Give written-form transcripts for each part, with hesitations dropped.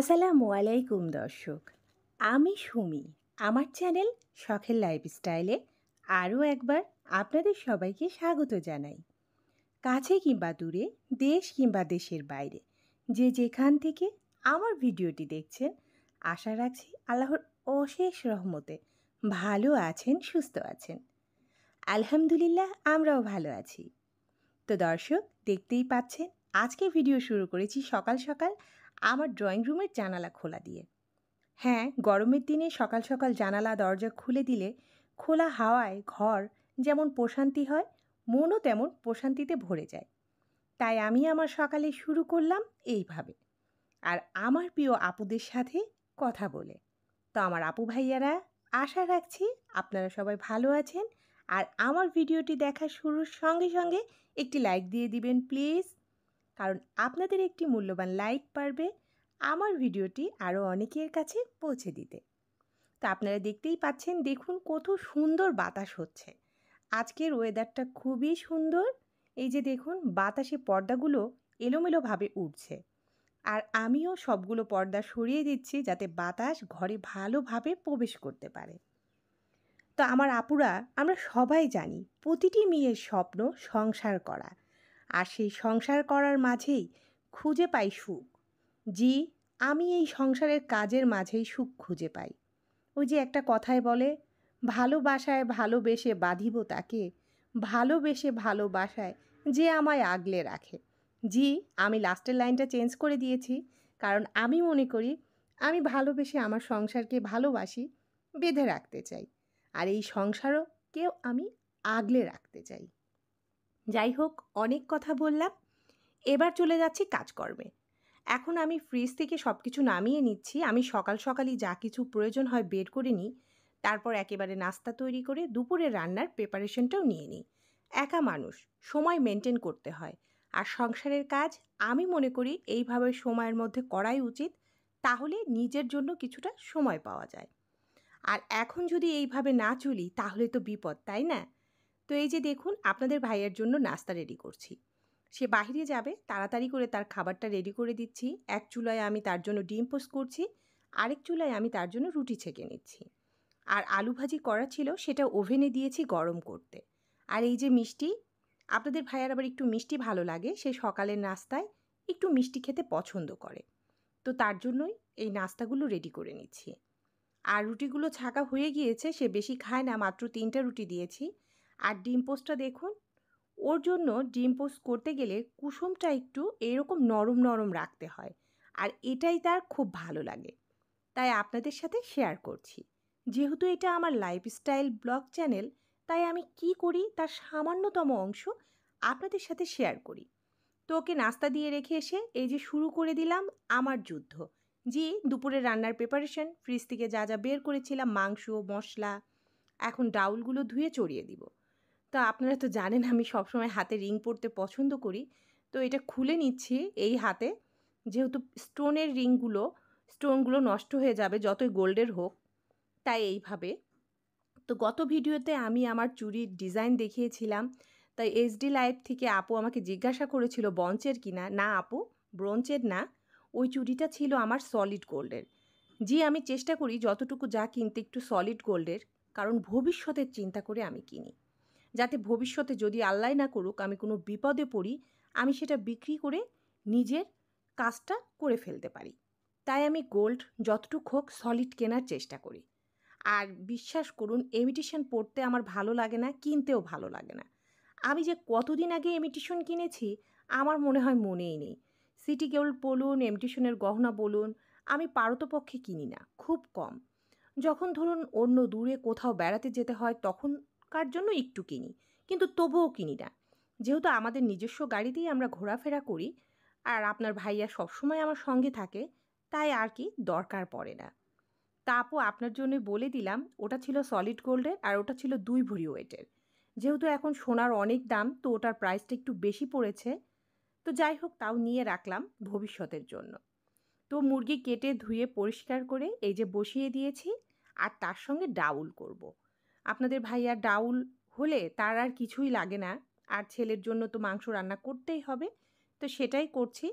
আসসালামু আলাইকুম দর্শক, আমি সুমি। আমার চ্যানেল শখের লাইফস্টাইলে আরও একবার আপনাদের সবাইকে স্বাগত জানাই। কাছে কিংবা দূরে, দেশ কিংবা দেশের বাইরে, যে যেখান থেকে আমার ভিডিওটি দেখছেন, আশা রাখছি আল্লাহর অশেষ রহমতে ভালো আছেন, সুস্থ আছেন। আলহামদুলিল্লাহ, আমরাও ভালো আছি। তো দর্শক, দেখতেই পাচ্ছেন আজকে ভিডিও শুরু করেছি সকাল সকাল আমার ড্রয়িং রুমের জানালা খোলা দিয়ে। হ্যাঁ, গরমের দিনে সকাল সকাল জানালা দরজা খুলে দিলে খোলা হাওয়ায় ঘর যেমন প্রশান্তি হয়, মনও তেমন প্রশান্তিতে ভরে যায়। তাই আমি আমার সকালে শুরু করলাম এইভাবে, আর আমার প্রিয় আপুদের সাথে কথা বলে। তো আমার আপু ভাইয়ারা, আশা রাখছি আপনারা সবাই ভালো আছেন, আর আমার ভিডিওটি দেখা শুরুর সঙ্গে সঙ্গে একটি লাইক দিয়ে দিবেন প্লিজ, কারণ আপনাদের একটি মূল্যবান লাইক পারবে আমার ভিডিওটি আরও অনেকের কাছে পৌঁছে দিতে। তো আপনারা দেখতেই পাচ্ছেন, দেখুন কত সুন্দর বাতাস হচ্ছে। আজকের ওয়েদারটা খুবই সুন্দর। এই যে দেখুন, বাতাসে পর্দাগুলো এলোমেলোভাবে উঠছে, আর আমিও সবগুলো পর্দা সরিয়ে দিচ্ছি যাতে বাতাস ঘরে ভালোভাবে প্রবেশ করতে পারে। তো আমার আপুরা, আমরা সবাই জানি প্রতিটি মেয়ের স্বপ্ন সংসার করা, আর সেই সংসার করার মাঝেই খুঁজে পাই সুখ। জি, আমি এই সংসারের কাজের মাঝেই সুখ খুঁজে পাই। ওই যে একটা কথায় বলে, ভালোবাসায় ভালোবেসে বাঁধিব তাকে, ভালোবেসে ভালোবাসায় যে আমায় আগলে রাখে। জি, আমি লাস্টের লাইনটা চেঞ্জ করে দিয়েছি, কারণ আমি মনে করি আমি ভালোবেসে আমার সংসারকে ভালোবাসি, বেঁধে রাখতে চাই, আর এই সংসারও কেউ আমি আগলে রাখতে চাই। যাই হোক, অনেক কথা বললাম, এবার চলে যাচ্ছি কাজকর্মে। এখন আমি ফ্রিজ থেকে সব কিছু নামিয়ে নিচ্ছি। আমি সকাল সকালই যা কিছু প্রয়োজন হয় বের করে নিই, তারপর একেবারে নাস্তা তৈরি করে দুপুরে রান্নার প্রিপারেশনটাও নিয়ে নিই। একা মানুষ, সময় মেনটেন করতে হয়, আর সংসারের কাজ আমি মনে করি এইভাবে সময়ের মধ্যে করাই উচিত, তাহলে নিজের জন্য কিছুটা সময় পাওয়া যায়। আর এখন যদি এইভাবে না চলি তাহলে তো বিপদ, তাই না? তো এই যে দেখুন, আপনাদের ভাইয়ের জন্য নাস্তা রেডি করছি। সে বাইরে যাবে, তাড়াতাড়ি করে তার খাবারটা রেডি করে দিচ্ছি। এক চুলায় আমি তার জন্য ডিম পোস্ট করছি, আরেক চুলায় আমি তার জন্য রুটি ছেঁকে নিচ্ছি। আর আলু ভাজি করা ছিল, সেটা ওভেনে দিয়েছি গরম করতে। আর এই যে মিষ্টি, আপনাদের ভাইয়ার আবার একটু মিষ্টি ভালো লাগে, সে সকালের নাস্তায় একটু মিষ্টি খেতে পছন্দ করে। তো তার জন্যই এই নাস্তাগুলো রেডি করে নিচ্ছি। আর রুটিগুলো ছাকা হয়ে গিয়েছে, সে বেশি খায় না, মাত্র 3টা রুটি দিয়েছি। আর ডিম পোস্টটা দেখুন, ওর জন্য ডিম পোস্ট করতে গেলে কুসুমটা একটু এরকম নরম নরম রাখতে হয়, আর এটাই তার খুব ভালো লাগে, তাই আপনাদের সাথে শেয়ার করছি। যেহেতু এটা আমার লাইফস্টাইল ব্লগ চ্যানেল, তাই আমি কি করি তার সামান্যতম অংশ আপনাদের সাথে শেয়ার করি। তো ওকে নাস্তা দিয়ে রেখে এসে এই যে শুরু করে দিলাম আমার যুদ্ধ। জি, দুপুরে রান্নার প্রিপারেশন, ফ্রিজ থেকে যা যা বের করেছিলাম, মাংস, মশলা, এখন ডাউলগুলো ধুয়ে চড়িয়ে দিব। তা আপনারা তো জানেন আমি সবসময় হাতে রিং পরতে পছন্দ করি, তো এটা খুলে নিচ্ছি এই হাতে, যেহেতু স্টোনগুলো নষ্ট হয়ে যাবে যতই গোল্ডের হোক, তাই এইভাবে। তো গত ভিডিওতে আমি আমার চুড়ির ডিজাইন দেখিয়েছিলাম, তাই এইচডি লাইভ থেকে আপু আমাকে জিজ্ঞাসা করেছিল ব্রঞ্চের কিনা। না আপু, ব্রঞ্চের না, ওই চুড়িটা ছিল আমার সলিড গোল্ডের। জি, আমি চেষ্টা করি যতটুকু যা কিনতে একটু সলিড গোল্ডের, কারণ ভবিষ্যতের চিন্তা করে আমি কিনি, যাতে ভবিষ্যতে যদি আল্লাহ না করুক আমি কোনো বিপদে পড়ি, আমি সেটা বিক্রি করে নিজের কাজটা করে ফেলতে পারি। তাই আমি গোল্ড যতটুকু হোক সলিড কেনার চেষ্টা করি। আর বিশ্বাস করুন, ইমিটেশন পরতে আমার ভালো লাগে না, কিনতেও ভালো লাগে না। আমি যে কতদিন আগে ইমিটেশন কিনেছি আমার মনে হয় মনেই নেই। সিটি গোল্ড বলুন, ইমিটেশনের গহনা বলুন, আমি পারতপক্ষে কিনি না, খুব কম। যখন ধরুন অন্য দূরে কোথাও বেড়াতে যেতে হয় তখনকার জন্য একটু কিনি, কিন্তু তবুও কিনি না। যেহেতু আমাদের নিজস্ব গাড়িতেই আমরা ঘোরাফেরা করি, আর আপনার ভাইয়া সবসময় আমার সঙ্গে থাকে, তাই আর কি দরকার পড়ে না। তা আপু, আপনার জন্য বলে দিলাম, ওটা ছিল সলিড গোল্ডের, আর ওটা ছিল 2 ভরি ওয়েটের। যেহেতু এখন সোনার অনেক দাম, তো ওটার প্রাইসটা একটু বেশি পড়েছে। তো যাই হোক, তাও নিয়ে রাখলাম ভবিষ্যতের জন্য। তো মুরগি কেটে ধুয়ে পরিষ্কার করে এই যে বসিয়ে দিয়েছি, আর তার সঙ্গে ডাউল করব। আপনাদের ভাইয়া ডাউল হলে তার আর কিছুই লাগে না, আর ছেলের জন্য তো মাংস রান্না করতেই হবে, তো সেটাই করছি।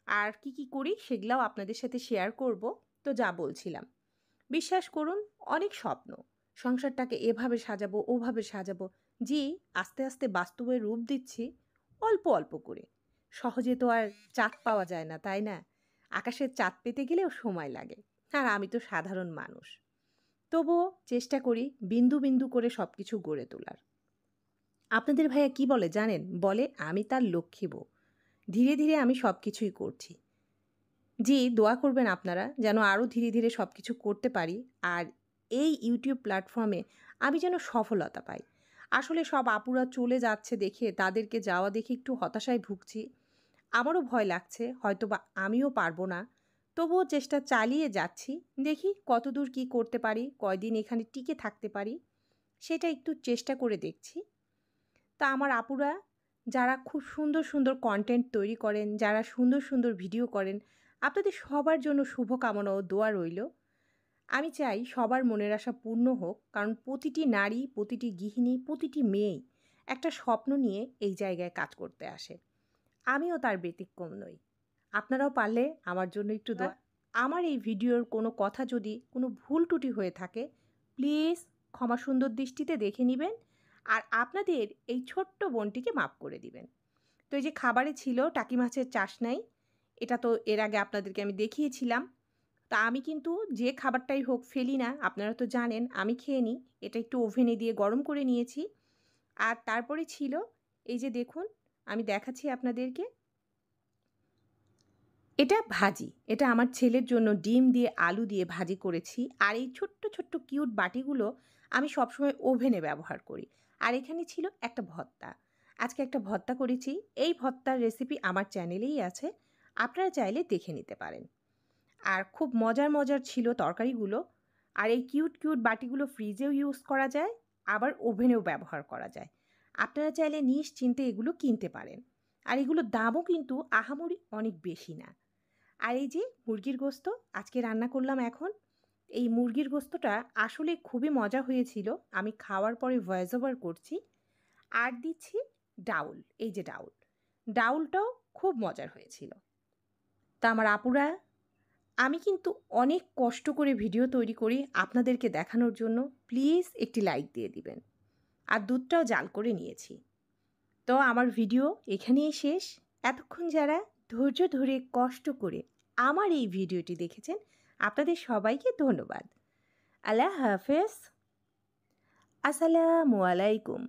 আর কি করি সেগুলাও আপনাদের সাথে শেয়ার করব। তো যা বলছিলাম, বিশ্বাস করুন অনেক স্বপ্ন, সংসারটাকে এভাবে সাজাবো ওভাবে সাজাবো, জি আস্তে আস্তে বাস্তবে রূপ দিচ্ছি অল্প অল্প করে। সহজে তো আর চাঁদ পাওয়া যায় না, তাই না? আকাশের চাঁদ পেতে গেলেও সময় লাগে। আর আমি তো সাধারণ মানুষ, তবুও চেষ্টা করি বিন্দু বিন্দু করে সব কিছু গড়ে তোলার। আপনাদের ভাইয়া কি বলে জানেন? বলে আমি তার লক্ষ্মী বউ। ধীরে ধীরে আমি সব কিছুই করছি। জি, দোয়া করবেন আপনারা যেন আরও ধীরে ধীরে সব কিছু করতে পারি। আর এই ইউটিউব প্ল্যাটফর্মে আমি যেন সফলতা পাই। আসলে সব আপুরা চলে যাচ্ছে দেখে, তাদেরকে যাওয়া দেখে একটু হতাশায় ভুগছি। আমারও ভয় লাগছে, হয়তোবা আমিও পারবো না। তবুও চেষ্টা চালিয়ে যাচ্ছি। দেখি কতদূর কী করতে পারি, কয়দিন এখানে টিকে থাকতে পারি, সেটা একটু চেষ্টা করে দেখছি। তা আমার আপুরা যারা খুব সুন্দর সুন্দর কন্টেন্ট তৈরি করেন, যারা সুন্দর সুন্দর ভিডিও করেন, আপনাদের সবার জন্য শুভকামনা ও দোয়া রইল। আমি চাই সবার মনের আশা পূর্ণ হোক, কারণ প্রতিটি নারী, প্রতিটি গৃহিণী, প্রতিটি মেয়েই একটা স্বপ্ন নিয়ে এই জায়গায় কাজ করতে আসে। আমিও তার ব্যতিক্রম নই। আপনারাও পারলে আমার জন্য একটু দোয়া। আমার এই ভিডিওর কোনো কথা যদি কোনো ভুল ত্রুটি হয়ে থাকে, প্লিজ ক্ষমা সুন্দর দৃষ্টিতে দেখে নেবেন। আর আপনাদের এই ছোট্ট বোনটিকে মাফ করে দিবেন। তো এই যে খাবারে ছিল টাকি মাছের চাসনাই, এটা তো এর আগে আপনাদেরকে আমি দেখিয়েছিলাম। তা আমি কিন্তু যে খাবারটাই হোক ফেলি না, আপনারা তো জানেন আমি খেয়ে নিই। এটা একটু ওভেনে দিয়ে গরম করে নিয়েছি। আর তারপরে ছিল এই যে দেখুন, আমি দেখাচ্ছি আপনাদেরকে, এটা ভাজি। এটা আমার ছেলের জন্য ডিম দিয়ে আলু দিয়ে ভাজি করেছি। আর এই ছোট্ট ছোট্ট কিউট বাটিগুলো আমি সবসময় ওভেনে ব্যবহার করি। আর এখানে ছিল একটা ভর্তা। আজকে একটা ভর্তা করেছি। এই ভর্তার রেসিপি আমার চ্যানেলেই আছে, আপনারা চাইলে দেখে নিতে পারেন। আর খুব মজার মজার ছিল তরকারিগুলো। আর এই কিউট কিউট বাটিগুলো ফ্রিজেও ইউজ করা যায়, আবার ওভেনেও ব্যবহার করা যায়। আপনারা চাইলে নিশ্চিন্তে এগুলো কিনতে পারেন। আর এগুলোর দামও কিন্তু আহামরি অনেক বেশি না। আর এই যে মুরগির গোস্ত আজকে রান্না করলাম এখন। এই মুরগির গোস্তটা আসলে খুবই মজা হয়েছিল। আমি খাওয়ার পরে ভয়েস ওভার করছি। আর দিচ্ছি ডাউল, এই যে ডাউল, ডাউলটাও খুব মজার হয়েছিল। তা আমার আপুরা, আমি কিন্তু অনেক কষ্ট করে ভিডিও তৈরি করি আপনাদেরকে দেখানোর জন্য। প্লিজ একটি লাইক দিয়ে দিবেন। আর দুধটাও জাল করে নিয়েছি। তো আমার ভিডিও এখানেই শেষ। এতক্ষণ যারা ধৈর্য ধরে কষ্ট করে আমার এই ভিডিওটি দেখেছেন, আপনাদের সবাইকে ধন্যবাদ। আল্লাহ হাফেজ। আসসালামু আলাইকুম।